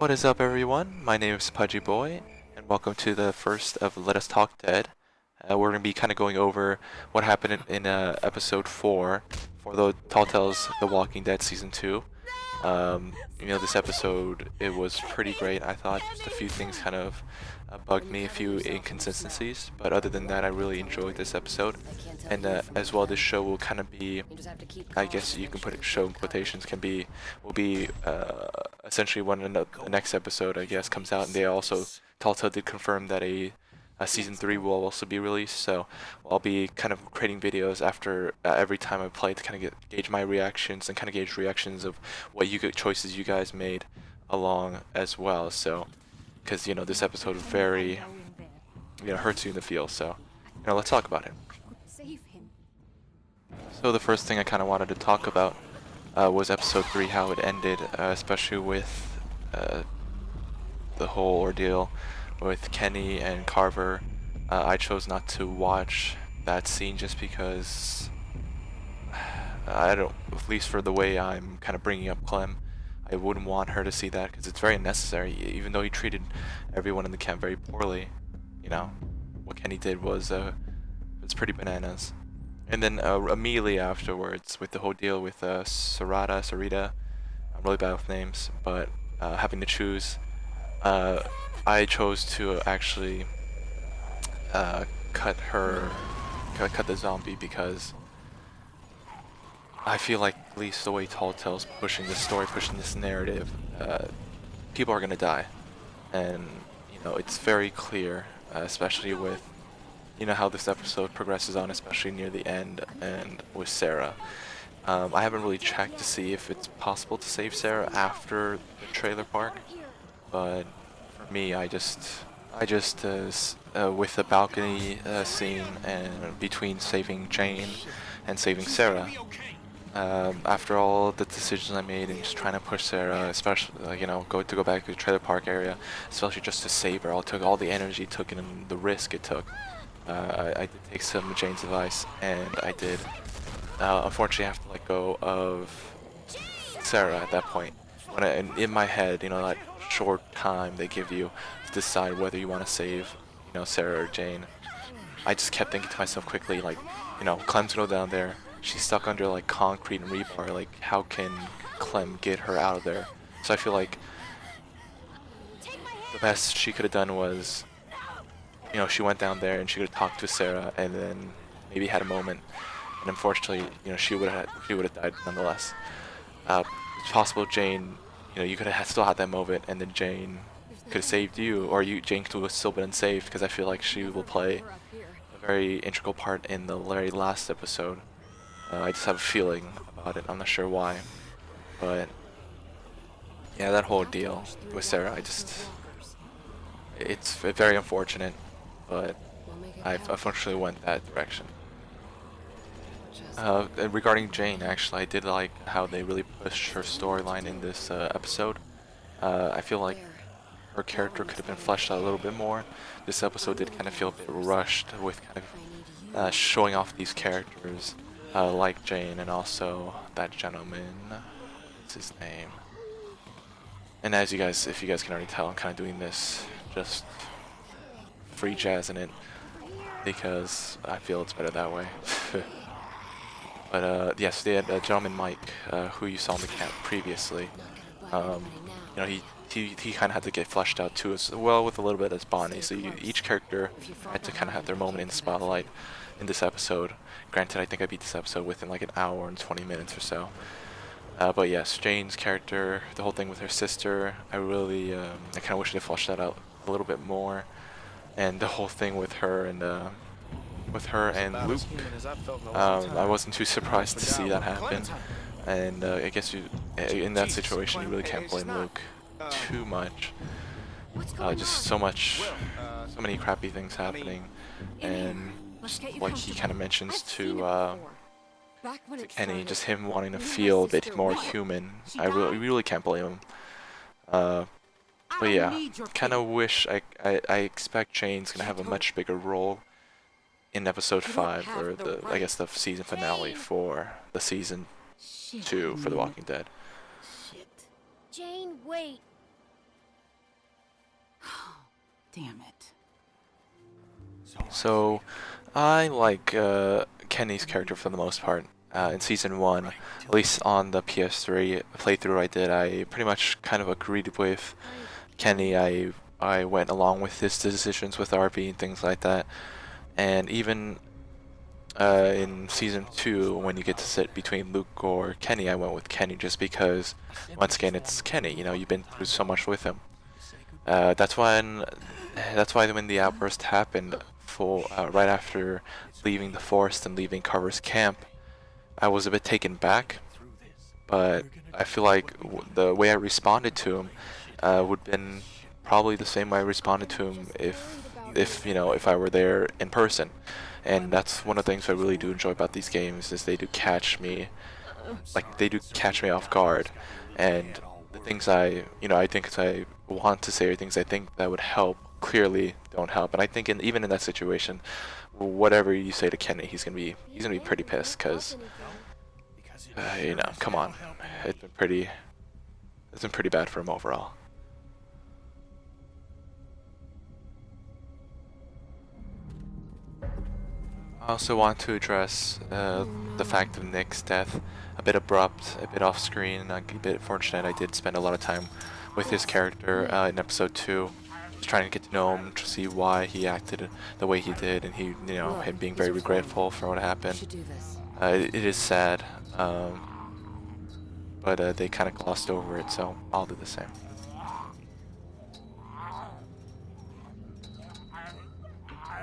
What is up, everyone? My name is Pudgy Boy, and welcome to the first of Let Us Talk Dead. We're going to be kind of going over what happened in episode 4 for the Telltale's The Walking Dead Season 2. This episode, it was pretty great. I thought just a few things kind of bugged me, a few inconsistencies, but other than that, I really enjoyed this episode. And as well, this show will kind of be, I guess you can put it, show in quotations, will be essentially when the next episode, I guess, comes out. And they also, Telltale did confirm that a season 3 will also be released, so I'll be kind of creating videos after every time I play to kind of gauge my reactions and kind of gauge reactions of what choices you guys made along as well. So, because this episode very hurts you in the feel. So, let's talk about it. So the first thing I kind of wanted to talk about was episode 3, how it ended, especially with the whole ordeal with Kenny and Carver. I chose not to watch that scene just because I don't, at least for the way I'm kind of bringing up Clem, I wouldn't want her to see that because it's very unnecessary. Even though he treated everyone in the camp very poorly, what Kenny did was it's pretty bananas. And then immediately afterwards, with the whole deal with Sarita, I'm really bad with names, but having to choose, I chose to actually cut the zombie because I feel like, at least the way Telltale's pushing this story, pushing this narrative, people are gonna die, and it's very clear, especially with how this episode progresses on, especially near the end and with Sarah. I haven't really checked to see if it's possible to save Sarah after the trailer park, but for me, I just with the balcony scene and between saving Jane and saving Sarah, after all the decisions I made and just trying to push Sarah, especially go back to the trailer park area, especially just to save her, took all the energy it took and the risk it took. I did take some of Jane's advice, and I did unfortunately have to let go of Sarah at that point. In my head, that short time they give you to decide whether you want to save, Sarah or Jane, I just kept thinking to myself quickly, Clem's gonna go down there. She's stuck under concrete and rebar. How can Clem get her out of there? So I feel like the best she could have done was, she went down there and she could have talked to Sarah and then maybe had a moment. And unfortunately, she would have died nonetheless. It's possible Jane, you could have still had that moment, and then Jane could have saved you, or Jane could have still been unsaved, because I feel like she will play a very integral part in the very last episode. I just have a feeling about it. I'm not sure why, but yeah, that whole deal with Sarah, it's very unfortunate, but I unfortunately went that direction. Regarding Jane, actually, I did like how they really pushed her storyline in this episode. I feel like her character could have been fleshed out a little bit more. This episode did kind of feel a bit rushed with kind of showing off these characters, like Jane and also that gentleman. What's his name? And if you guys can already tell, I'm kind of doing this just free jazzing it because I feel it's better that way. But yes, they had gentleman Mike, who you saw in the camp previously. He kind of had to get fleshed out too, as well with a little bit as Bonnie. So each character had to kind of have their moment in the spotlight in this episode. Granted, I think I beat this episode within an hour and 20 minutes or so. But yes, Jane's character, the whole thing with her sister, I kind of wish they fleshed that out a little bit more, and the whole thing with her and Luke. I wasn't too surprised to see that happen, and I guess in that situation you really can't blame Luke too much. Just so many crappy things happening, and like he kind of mentions to Kenny, just him wanting to feel a bit more human. I really can't blame him. But yeah, kind of wish I expect Jane's gonna have a much bigger role in episode 5, or I guess the season finale for the season 2 for The Walking Dead. Jane, wait. Damn it. So, I like Kenny's character for the most part. In season 1, at least on the PS3 playthrough I did, I pretty much kind of agreed with Kenny. I went along with his decisions with RV and things like that. And even in season 2, when you get to sit between Luke or Kenny, I went with Kenny just because, once again, it's Kenny. You know, you've been through so much with him. That's why when the outburst happened, right after leaving the forest and leaving Carver's camp, I was a bit taken back. But I feel like the way I responded to him would have been probably the same way I responded to him if I were there in person. And that's one of the things I really do enjoy about these games, is they do catch me off guard, and the things I think I want to say, or things I think that would help, clearly don't help. And I think even in that situation, whatever you say to Kenny, he's gonna be pretty pissed, because come on, it's been pretty bad for him overall. I also want to address the fact of Nick's death. A bit abrupt, a bit off screen, a bit fortunate. I did spend a lot of time with his character in episode 2, just trying to get to know him, to see why he acted the way he did, and him being very regretful for what happened. It is sad, but they kind of glossed over it, so I'll do the same.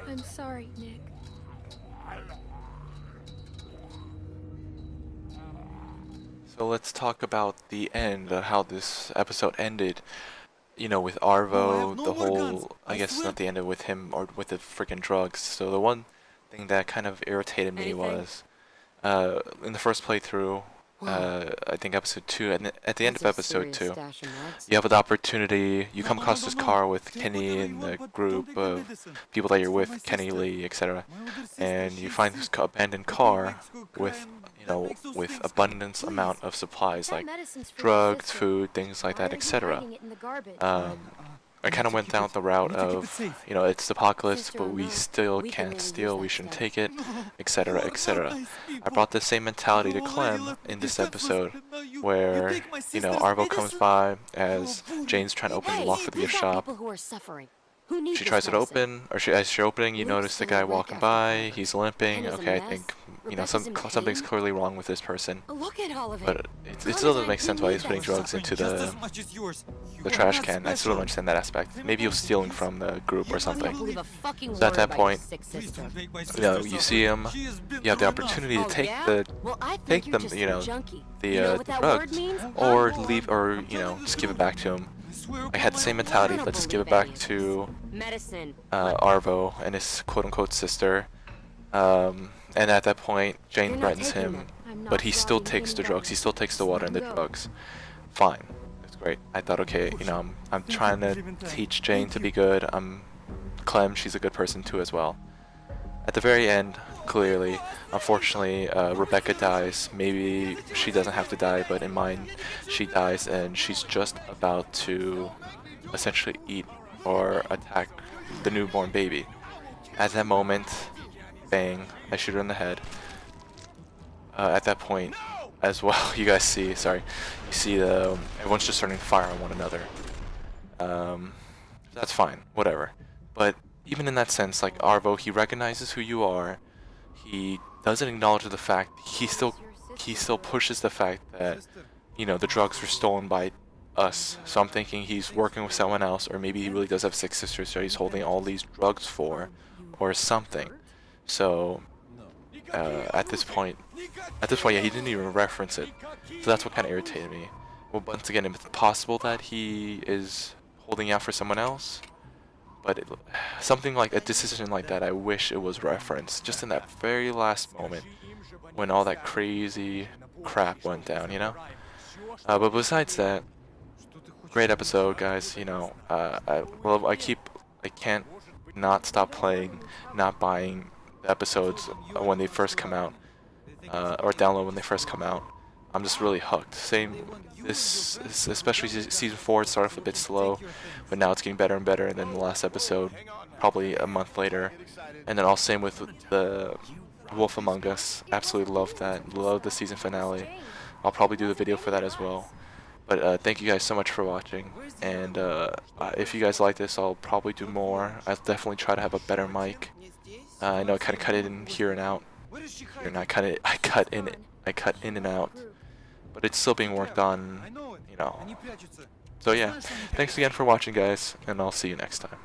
I'm sorry, Nick. So let's talk about the end, how this episode ended. With Arvo, the whole, I guess not the end with him, or with the freaking drugs. So the one thing that kind of irritated me was, in the first playthrough, I think episode 2, and at the end of episode 2, you have the opportunity, you come across this car with Kenny and the group of people that you're with, Kenny, Lee, etc. And you find this abandoned car with abundance amount of supplies, like drugs, food, things like that, etc. I kind of went down the route of, it's the apocalypse, but we still can't steal, we shouldn't take it, etc., etc. I brought the same mentality to Clem in this episode, where, Arvo comes by as Jane's trying to open the lock for the shop. She tries it open, or as you're opening, you notice the guy walking by, he's limping. Okay, I think, something's clearly wrong with this person. But it still doesn't make sense why he's putting drugs into the trash can. I still don't understand that aspect. Maybe he was stealing from the group or something. So at that point, you see him, you have the opportunity to take them, the drugs, or leave, or, just give it back to him. I had the same mentality, let's just give it back to Arvo and his quote-unquote sister. And at that point, Jane threatens him, but he still takes the drugs, he still takes the water and the drugs. Fine, that's great. I thought, okay, I'm trying to teach Jane to be good. Clem, she's a good person too as well. At the very end, clearly, unfortunately, Rebecca dies. Maybe she doesn't have to die, but in mine, she dies, and she's just about to essentially eat or attack the newborn baby. At that moment, bang, I shoot her in the head. At that point, as well, you guys see, you see everyone's just starting to fire on one another. That's fine, whatever. But even in that sense, like Arvo, he recognizes who you are. He doesn't acknowledge the fact. He still pushes the fact that the drugs were stolen by us. So I'm thinking he's working with someone else, or maybe he really does have 6 sisters that he's holding all these drugs for, or something. So at this point, yeah, he didn't even reference it. So that's what kind of irritated me. Well, once again, it's possible that he is holding out for someone else. But something like a decision like that, I wish it was referenced just in that very last moment when all that crazy crap went down, But besides that, great episode, guys. I can't not stop playing, not buying the episodes when they first come out, or download when they first come out. I'm just really hooked. Same, especially season 4, it started off a bit slow, but now it's getting better and better. And then the last episode, probably a month later, and then all same with the Wolf Among Us. Absolutely love that. Love the season finale. I'll probably do the video for that as well. But thank you guys so much for watching. And if you guys like this, I'll probably do more. I'll definitely try to have a better mic. I know I kind of cut it in here and out. And I cut in and out. But it's still being worked on, you know. So yeah, thanks again for watching, guys, and I'll see you next time.